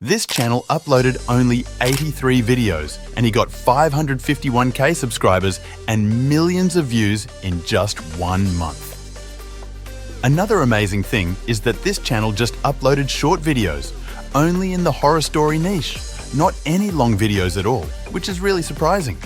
This channel uploaded only 83 videos and he got 551k subscribers and millions of views in just 1 month. Another amazing thing is that this channel just uploaded short videos, only in the horror story niche, not any long videos at all, which is really surprising.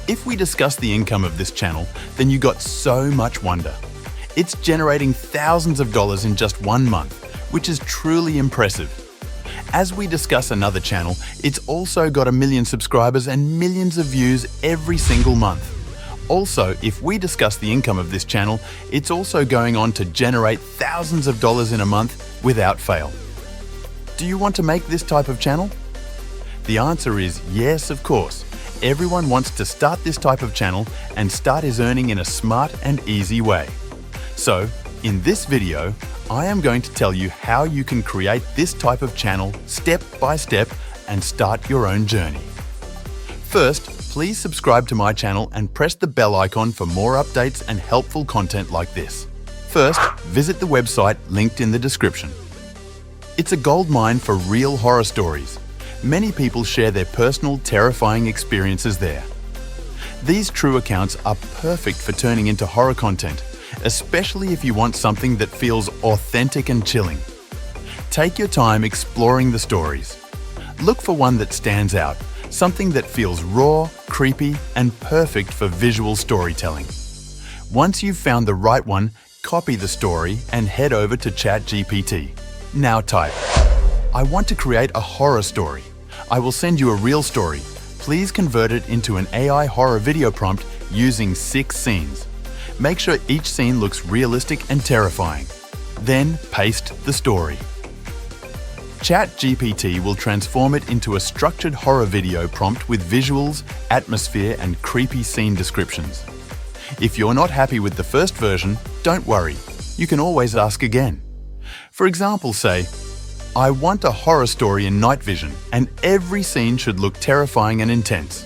If we discuss the income of this channel, then you got so much wonder. It's generating thousands of dollars in just 1 month, which is truly impressive. As we discuss another channel, it's also got 1 million subscribers and millions of views every single month. Also, if we discuss the income of this channel, it's also going on to generate thousands of dollars in a month without fail. Do you want to make this type of channel? The answer is yes, of course. Everyone wants to start this type of channel and start his earning in a smart and easy way. So, in this video, I am going to tell you how you can create this type of channel step by step and start your own journey. First, please subscribe to my channel and press the bell icon for more updates and helpful content like this. First, visit the website linked in the description. It's a goldmine for real horror stories. Many people share their personal, terrifying experiences there. These true accounts are perfect for turning into horror content, especially if you want something that feels authentic and chilling. Take your time exploring the stories. Look for one that stands out, something that feels raw, creepy, and perfect for visual storytelling. Once you've found the right one, copy the story and head over to ChatGPT. Now type, "I want to create a horror story. I will send you a real story. Please convert it into an AI horror video prompt using 6 scenes. Make sure each scene looks realistic and terrifying. Then paste the story." ChatGPT will transform it into a structured horror video prompt with visuals, atmosphere, and creepy scene descriptions. If you're not happy with the first version, don't worry. You can always ask again. For example, say, "I want a horror story in night vision, and every scene should look terrifying and intense."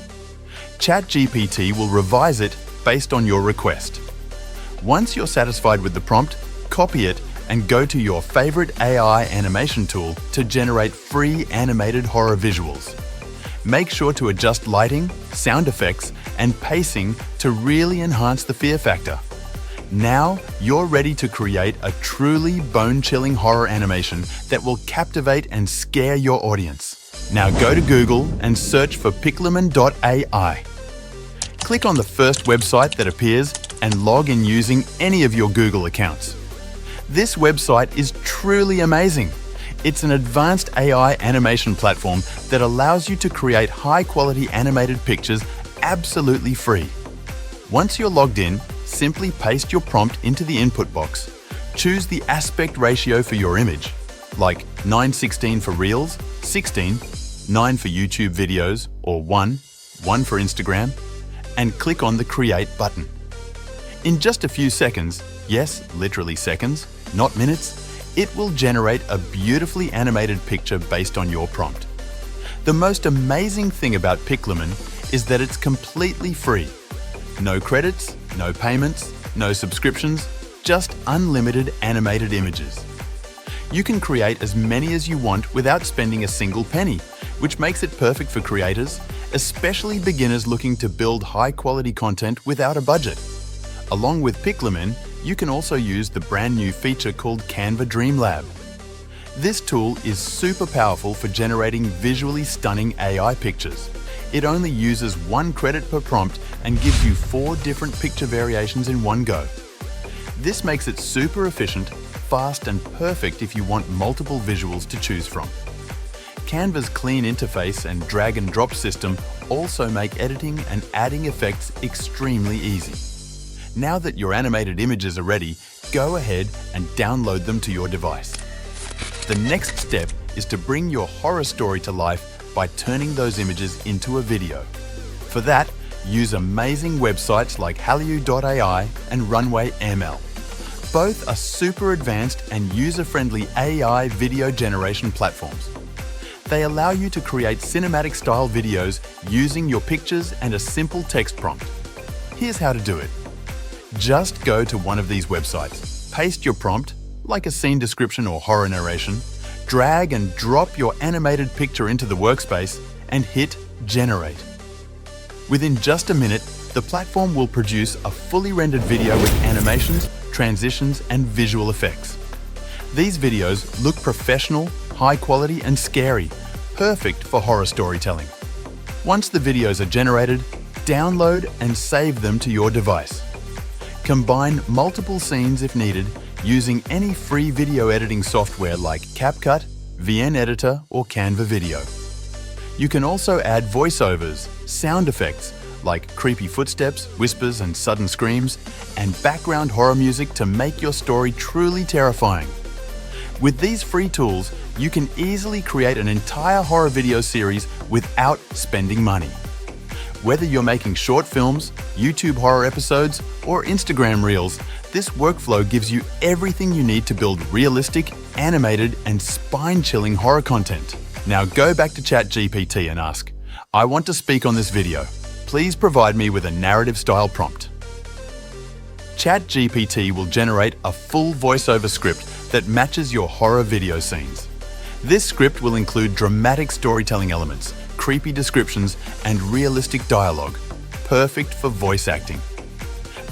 ChatGPT will revise it based on your request. Once you're satisfied with the prompt, copy it and go to your favorite AI animation tool to generate free animated horror visuals. Make sure to adjust lighting, sound effects, and pacing to really enhance the fear factor. Now you're ready to create a truly bone-chilling horror animation that will captivate and scare your audience. Now go to Google and search for Pixabay.ai. Click on the first website that appears and log in using any of your Google accounts. This website is truly amazing. It's an advanced AI animation platform that allows you to create high-quality animated pictures absolutely free. Once you're logged in, simply paste your prompt into the input box. Choose the aspect ratio for your image, like 9:16 for Reels, 16, 9 for YouTube videos, or 1 for Instagram, and click on the Create button. In just a few seconds, yes, literally seconds, not minutes, it will generate a beautifully animated picture based on your prompt. The most amazing thing about Pixabay is that it's completely free. No credits, no payments, no subscriptions, just unlimited animated images. You can create as many as you want without spending a single penny, which makes it perfect for creators, especially beginners looking to build high-quality content without a budget. Along with Pixabay, you can also use the brand new feature called Canva Dream Lab. This tool is super powerful for generating visually stunning AI pictures. It only uses 1 credit per prompt and gives you 4 different picture variations in one go. This makes it super efficient, fast, and perfect if you want multiple visuals to choose from. Canva's clean interface and drag and drop system also make editing and adding effects extremely easy. Now that your animated images are ready, go ahead and download them to your device. The next step is to bring your horror story to life by turning those images into a video. For that, use amazing websites like Haliou.ai and Runway ML. Both are super advanced and user-friendly AI video generation platforms. They allow you to create cinematic-style videos using your pictures and a simple text prompt. Here's how to do it. Just go to one of these websites, paste your prompt, like a scene description or horror narration, drag and drop your animated picture into the workspace and hit Generate. Within just a minute, the platform will produce a fully rendered video with animations, transitions, and visual effects. These videos look professional, high quality, and scary, perfect for horror storytelling. Once the videos are generated, download and save them to your device. Combine multiple scenes if needed using any free video editing software like CapCut, VN Editor, or Canva Video. You can also add voiceovers, sound effects like creepy footsteps, whispers, and sudden screams, and background horror music to make your story truly terrifying. With these free tools, you can easily create an entire horror video series without spending money. Whether you're making short films, YouTube horror episodes, or Instagram reels, this workflow gives you everything you need to build realistic, animated, and spine-chilling horror content. Now go back to ChatGPT and ask, "I want to speak on this video. Please provide me with a narrative-style prompt." ChatGPT will generate a full voiceover script that matches your horror video scenes. This script will include dramatic storytelling elements, creepy descriptions, and realistic dialogue, perfect for voice acting.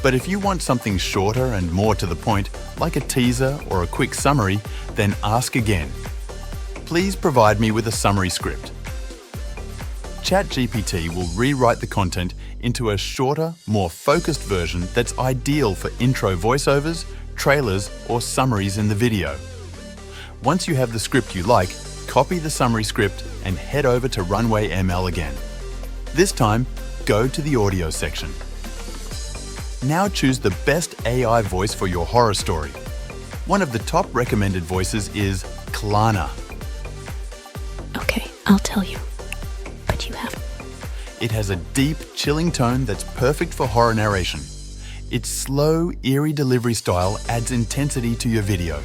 But if you want something shorter and more to the point, like a teaser or a quick summary, then ask again. Please provide me with a summary script. ChatGPT will rewrite the content into a shorter, more focused version that's ideal for intro voiceovers, trailers, or summaries in the video. Once you have the script you like, copy the summary script and head over to Runway ML again. This time, go to the audio section. Now choose the best AI voice for your horror story. One of the top recommended voices is Klana. Okay, I'll tell you, but you have... It has a deep, chilling tone that's perfect for horror narration. Its slow, eerie delivery style adds intensity to your video.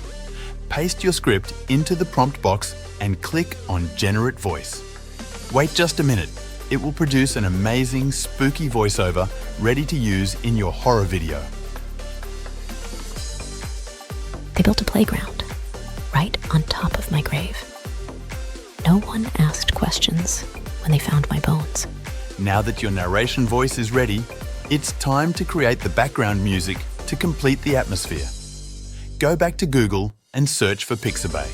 Paste your script into the prompt box and click on Generate Voice. Wait just a minute. It will produce an amazing, spooky voiceover ready to use in your horror video. They built a playground right on top of my grave. No one asked questions when they found my bones. Now that your narration voice is ready, it's time to create the background music to complete the atmosphere. Go back to Google and search for Pixabay.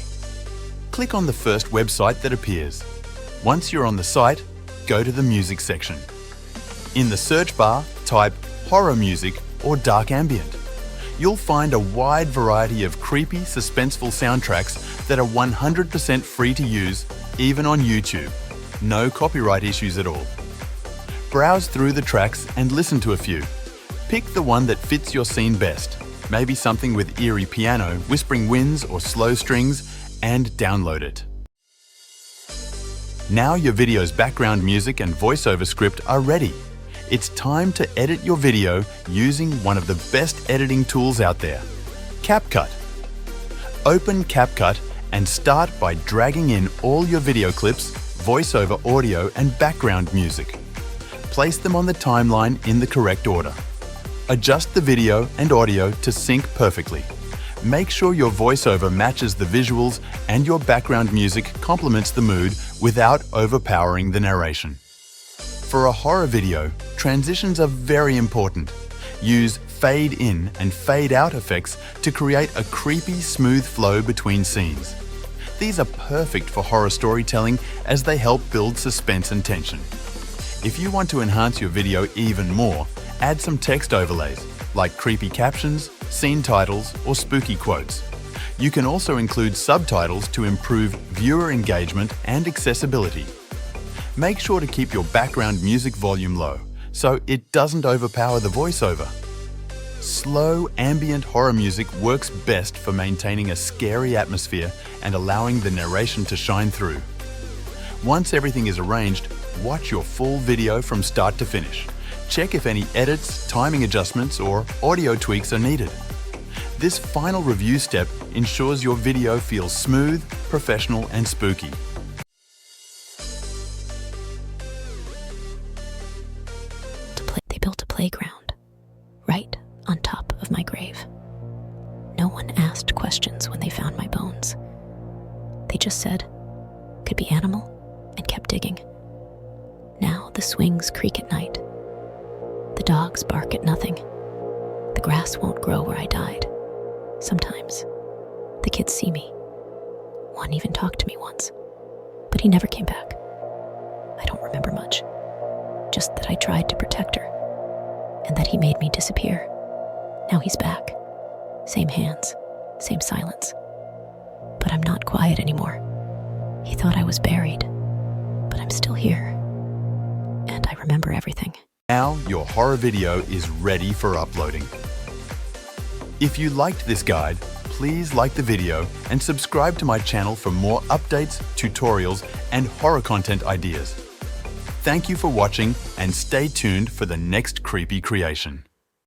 Click on the first website that appears. Once you're on the site, go to the music section. In the search bar, type horror music or dark ambient. You'll find a wide variety of creepy, suspenseful soundtracks that are 100% free to use, even on YouTube. No copyright issues at all. Browse through the tracks and listen to a few. Pick the one that fits your scene best, maybe something with eerie piano, whispering winds, or slow strings, and download it. Now your video's background music and voiceover script are ready. It's time to edit your video using one of the best editing tools out there, CapCut. Open CapCut and start by dragging in all your video clips, voiceover audio, and background music. Place them on the timeline in the correct order. Adjust the video and audio to sync perfectly. Make sure your voiceover matches the visuals and your background music complements the mood without overpowering the narration. For a horror video, transitions are very important. Use fade in and fade out effects to create a creepy, smooth flow between scenes. These are perfect for horror storytelling as they help build suspense and tension. If you want to enhance your video even more, add some text overlays, like creepy captions, scene titles, or spooky quotes. You can also include subtitles to improve viewer engagement and accessibility. Make sure to keep your background music volume low, so it doesn't overpower the voiceover. Slow, ambient horror music works best for maintaining a scary atmosphere and allowing the narration to shine through. Once everything is arranged, watch your full video from start to finish. Check if any edits, timing adjustments, or audio tweaks are needed. This final review step ensures your video feels smooth, professional, and spooky. They built a playground right on top of my grave. No one asked questions when they found my bones. They just just said. Could be animal, and kept digging. Now the swings creak at night. The dogs bark at nothing. The grass won't grow where I died. Sometimes the kids see me. One even talked to me once, but he never came back. I don't remember much, just that I tried to protect her, and that he made me disappear. Now he's back. Same hands, same silence. But I'm not quiet anymore. He thought I was buried, but I'm still here. And I remember everything. Now your horror video is ready for uploading. If you liked this guide, please like the video and subscribe to my channel for more updates, tutorials, and horror content ideas. Thank you for watching and stay tuned for the next creepy creation.